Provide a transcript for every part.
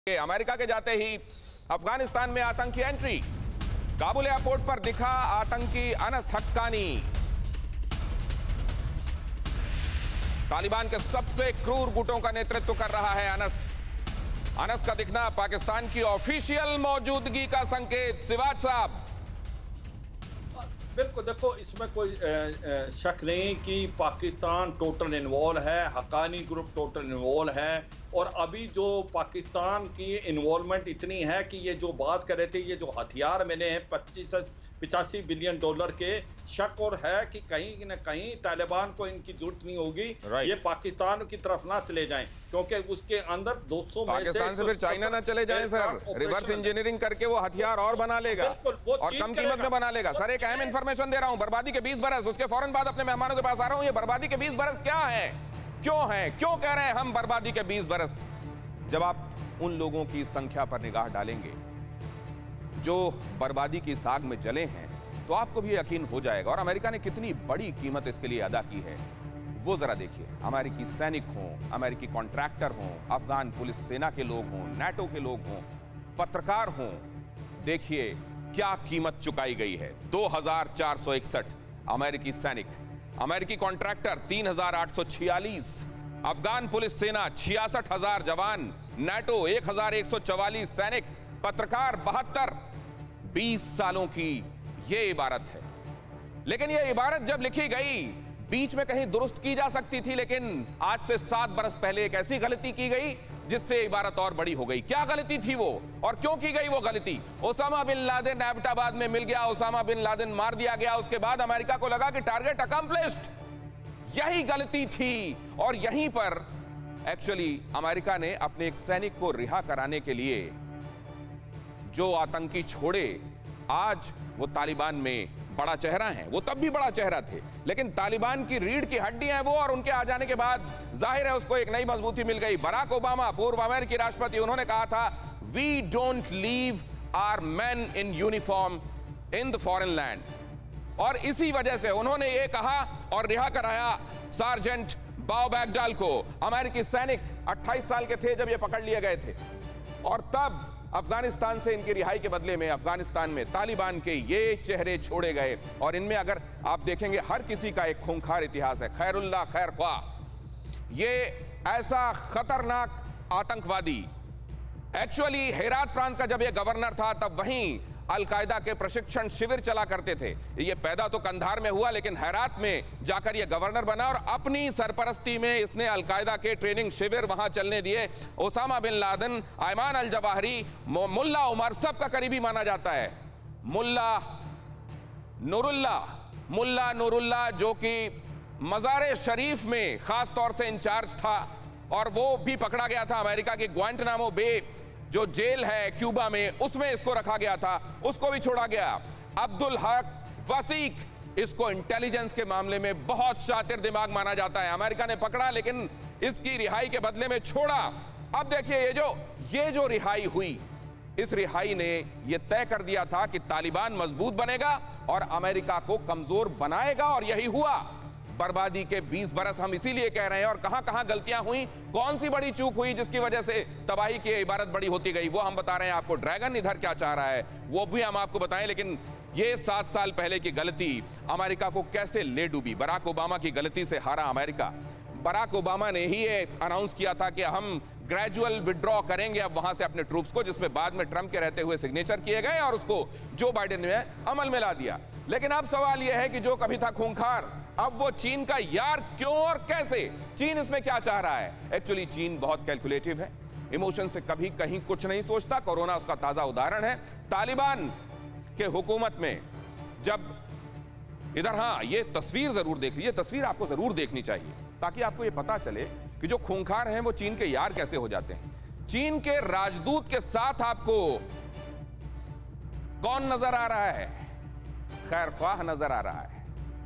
America के जाते ही अफगानिस्तान में आतंकी एंट्री। काबुल एयरपोर्ट पर दिखा आतंकी अनस हक्कानी। तालिबान के सबसे क्रूर गुटों का नेतृत्व कर रहा है अनस का दिखना पाकिस्तान की ऑफिशियल मौजूदगी का संकेत। सिवाज साहब, बिल्कुल, देखो इसमें कोई शक नहीं कि पाकिस्तान टोटल इन्वॉल्व है, हक्कानी ग्रुप टोटल इन्वॉल्व है। और अभी जो पाकिस्तान की इन्वॉल्वमेंट इतनी है कि ये जो बात कर रहे थे, ये जो हथियार मिले हैं 25 से 85 बिलियन डॉलर के, शक और है कि कहीं न कहीं तालिबान को इनकी जरूरत नहीं होगी, ये पाकिस्तान की तरफ ना चले जाएं, क्योंकि उसके अंदर 200 पाकिस्तान से फिर चाइना ना चले जाएं सर। रिवर्स इंजीनियरिंग करके वो हथियार और बना लेगा और कम कीमत में बना लेगा। सर एक अहम इंफॉर्मेशन दे रहा हूं, बर्बादी के 20 बरस, उसके फौरन बाद अपने मेहमानों के पास आ रहा हूं। ये बर्बादी के 20 बरस क्या है, क्यों है, क्यों कह रहे हैं हम बर्बादी के 20 बरस? जब आप उन लोगों की संख्या पर निगाह डालेंगे जो बर्बादी की साग में जले हैं, तो आपको भी यकीन हो जाएगा। और अमेरिका ने कितनी बड़ी कीमत इसके लिए अदा की है वो जरा देखिए। अमेरिकी सैनिक हों, अमेरिकी कॉन्ट्रैक्टर हों, अफगान पुलिस सेना के लोग हों, नाटो के लोग हों, पत्रकार हों, देखिए क्या कीमत चुकाई गई है। 2461 अमेरिकी सैनिक, अमेरिकी कॉन्ट्रैक्टर 3846, अफगान पुलिस सेना 66,000 जवान, नाटो 1144 सैनिक, पत्रकार 72, 20 सालों की यह इबारत है। लेकिन यह इबारत जब लिखी गई बीच में कहीं दुरुस्त की जा सकती थी, लेकिन आज से 7 बरस पहले एक ऐसी गलती की गई जिससे इबारत और बड़ी हो गई। क्या गलती थी वो और क्यों की गई वो गलती? ओसामा बिन लादेन एबटाबाद में मिल गया, ओसामा बिन लादेन मार दिया गया। उसके बाद अमेरिका को लगा कि टारगेट अकम्प्लिश्ड। यही गलती थी और यहीं पर एक्चुअली अमेरिका ने अपने एक सैनिक को रिहा कराने के लिए जो आतंकी छोड़े, आज वो तालिबान में बड़ा चेहरा है। वो तब भी बड़ा चेहरा थे, लेकिन तालिबान की रीढ़ की हड्डी है वो, और उनके आ जाने के बाद जाहिर है उसको एक नई मजबूती मिल गई। बराक ओबामा, पूर्व अमेरिकी राष्ट्रपति, उन्होंने कहा था we don't leave our men in uniform in the foreign land, और इसी वजह से उन्होंने ये कहा और रिहा कराया सार्जेंट बाओ बैगडाल को। अमेरिकी सैनिक 28 साल के थे जब ये पकड़ लिए गए थे, और तब अफगानिस्तान से इनकी रिहाई के बदले में अफगानिस्तान में तालिबान के ये चेहरे छोड़े गए। और इनमें अगर आप देखेंगे हर किसी का एक खूंखार इतिहास है। खैरुल्लाह खैरख्वाह, ये ऐसा खतरनाक आतंकवादी, एक्चुअली हेरात प्रांत का जब ये गवर्नर था तब वहीं अलकायदा के प्रशिक्षण शिविर चला करते थे। ये पैदा तो कंधार में हुआ, लेकिन हेरात में जाकर ये गवर्नर बना और अपनी सरपरस्ती में इसने अलकायदा के ट्रेनिंग शिविर वहां चलने दिए। Osama bin Laden, Ayman al Zawahiri, Mullah Omar सबका करीबी माना जाता है। मुल्ला नूरुल्लाह जो कि मज़ार शरीफ में खास तौर से इंचार्ज था, और वो भी पकड़ा गया था। अमेरिका की ग्वांटानामो बे जो जेल है क्यूबा में, उसमें इसको रखा गया था, उसको भी छोड़ा गया। अब्दुल हक वसीक, इसको इंटेलिजेंस के मामले में बहुत शातिर दिमाग माना जाता है। अमेरिका ने पकड़ा लेकिन इसकी रिहाई के बदले में छोड़ा। अब देखिए ये जो रिहाई हुई, इस रिहाई ने यह तय कर दिया था कि तालिबान मजबूत बनेगा और अमेरिका को कमजोर बनाएगा, और यही हुआ। बर्बादी के 20 बरस हम इसीलिए कह रहे हैं, और कहां गलतियां हुई, कौन सी बड़ी चूक हुई जिसकी वजह से तबाही की इबारत बड़ी होती गई, वो हम बता रहे हैं आपको। ड्रैगन इधर क्या चाह रहा है वो भी हम आपको बताएं, लेकिन ये 7 साल पहले की गलती अमेरिका को कैसे ले डूबी। बराक ओबामा की गलती से हारा अमेरिका। बराक ओबामा ने ही ये अनाउंस किया था कि हम ग्रेजुअल विड्रॉ करेंगे अब वहां से अपने ट्रूप्स को, जिसमें बाद में ट्रंप के रहते हुए सिग्नेचर किए गए और उसको जो बाइडेन ने अमल में ला दिया। लेकिन अब सवाल यह है कि जो कभी था खूंखार, अब वो चीन का यार क्यों और कैसे? चीन इसमें क्या चाह रहा है? एक्चुअली चीन बहुत कैलकुलेटिव है, इमोशन से कभी कहीं कुछ नहीं सोचता। कोरोना उसका ताजा उदाहरण है। तालिबान के हुकूमत में जब इधर, हाँ ये तस्वीर जरूर देख लीजिए, तस्वीर आपको जरूर देखनी चाहिए ताकि आपको ये पता चले कि जो खूंखार हैं वो चीन के यार कैसे हो जाते हैं। चीन के राजदूत के साथ आपको कौन नजर आ रहा है? खैरख्वाह नजर आ रहा है,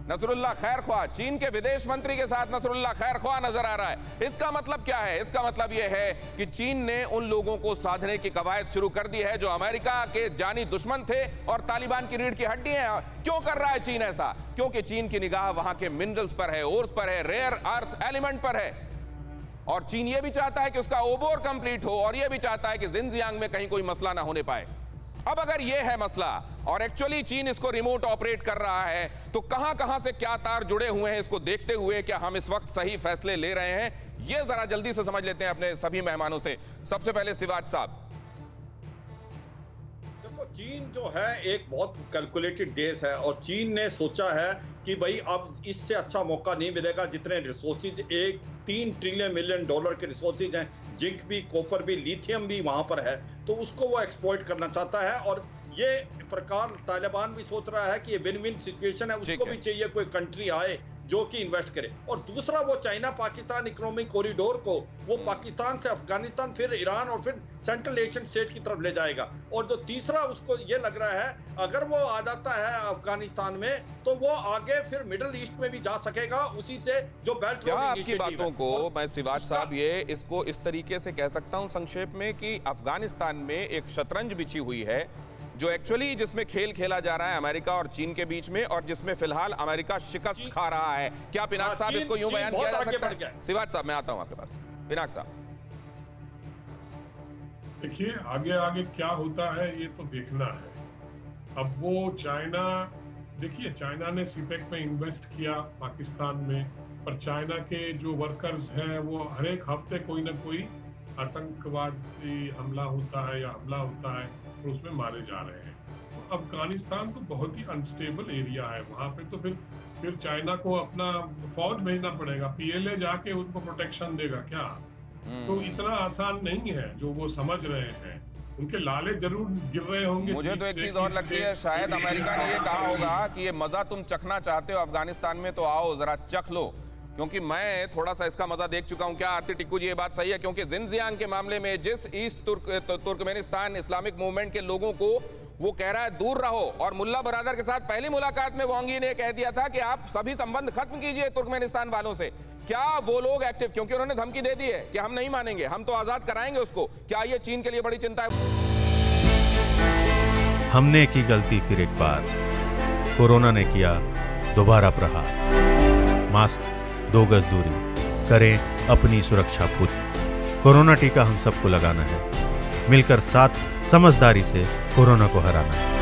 नसरुल्लाह खैरख्वाह। चीन के विदेश मंत्री के साथ नसरुल्लाह खैरख्वाह नजर आ रहा है। इसका मतलब क्या है? इसका मतलब यह है कि चीन ने उन लोगों को साधने की कवायद शुरू कर दी है जो अमेरिका के जानी दुश्मन थे और तालिबान की रीढ़ की हड्डी है। क्यों कर रहा है चीन ऐसा? क्योंकि चीन की निगाह वहां के मिनरल्स पर है, ओर्स पर है, रेयर अर्थ एलिमेंट पर है। और चीन ये भी चाहता है कि उसका ओबोर कंप्लीट हो, और ये भी चाहता है कि जिनजियांग में कहीं कोई मसला ना होने पाए। अब अगर ये है मसला और एक्चुअली चीन इसको रिमोट ऑपरेट कर रहा है, तो कहां से क्या तार जुड़े हुए हैं, इसको देखते हुए क्या हम इस वक्त सही फैसले ले रहे हैं, ये जरा जल्दी से समझ लेते हैं अपने सभी मेहमानों से। सबसे पहले सिवाज साहब। देखो, चीन जो है एक बहुत कैलकुलेटेड देश है और चीन ने सोचा है कि भाई अब इससे अच्छा मौका नहीं मिलेगा। जितने रिसोर्सेज, 3 ट्रिलियन मिलियन डॉलर के रिसोर्सेज हैं, जिंक भी, कॉपर भी, लिथियम भी वहां पर है, तो उसको वो एक्सप्लॉइट करना चाहता है। और ये प्रकार तालिबान भी सोच रहा है कि ये विन विन सिचुएशन है, उसको भी चाहिए कोई कंट्री आए जो कि इन्वेस्ट करे। और दूसरा, वो चाइना पाकिस्तान इकोनॉमिक कॉरिडोर को वो पाकिस्तान से अफगानिस्तान, फिर ईरान और फिर सेंट्रल एशियन स्टेट की तरफ ले जाएगा। और जो तीसरा, उसको ये लग रहा है अगर वो आ जाता है अफगानिस्तान में, तो वो आगे फिर मिडिल ईस्ट में भी जा सकेगा, उसी से जो बेल्ट रोड इनिशिएटिव है। आपकी बातों को मैं सिवाज साहब इसको इस तरीके से कह सकता हूं संक्षेप में कि अफगानिस्तान में एक शतरंज बिछी हुई है जो एक्चुअली जिसमें खेल खेला जा रहा है अमेरिका और चीन के बीच में, और जिसमें फिलहाल अमेरिका शिकस्त खा रहा है। क्या पिनाक साहब इसको यूं बयान किया जा सकता है? सिवाज साहब, मैं आता हूं आपके पास। पिनाक साहब, देखिए आगे आगे क्या होता है ये तो देखना है। अब वो चाइना, देखिए चाइना ने सीपेक में इन्वेस्ट किया पाकिस्तान में, पर चाइना के जो वर्कर्स हैं वो हर एक हफ्ते कोई ना कोई आतंकवादी हमला होता है या हमला होता है और उसमें मारे जा रहे हैं। तो अफगानिस्तान तो बहुत ही अनस्टेबल एरिया है, वहां पे तो फिर चाइना को अपना फौज भेजना पड़ेगा, पीएलए जाके उनको प्रोटेक्शन देगा क्या? तो इतना आसान नहीं है जो वो समझ रहे हैं। उनके लाले जरूर गिर रहे होंगे। मुझे तो एक चीज और लगती है, शायद अमेरिका ने ये कहा होगा कि ये मजा तुम चखना चाहते हो अफगानिस्तान में, तो आओ जरा चख लो, क्योंकि मैं थोड़ा सा इसका मजा देख चुका हूं। क्या आरती टिक्कू जी ये बात सही है? क्योंकि जिनजियांग के मामले में जिस ईस्ट तुर्कमेनिस्तान इस्लामिक मूवमेंट के लोगों को वो कह रहा है दूर रहो, और मुल्ला बरादर के साथ पहली मुलाकात में वांग यी ने कह दिया था कि आप सभी संबंध खत्म कीजिए तुर्कमेनिस्तान वालों से। क्या वो लोग एक्टिव, क्योंकि उन्होंने धमकी दे दी है कि हम नहीं मानेंगे, हम तो आजाद कराएंगे उसको, क्या ये चीन के लिए बड़ी चिंता है? हमने की गलती फिर एक बार, कोरोना ने किया दोबारा प्रहार। मास्क, 2 गज दूरी, करें अपनी सुरक्षा पूरी। कोरोना टीका हम सबको लगाना है, मिलकर साथ समझदारी से कोरोना को हराना है।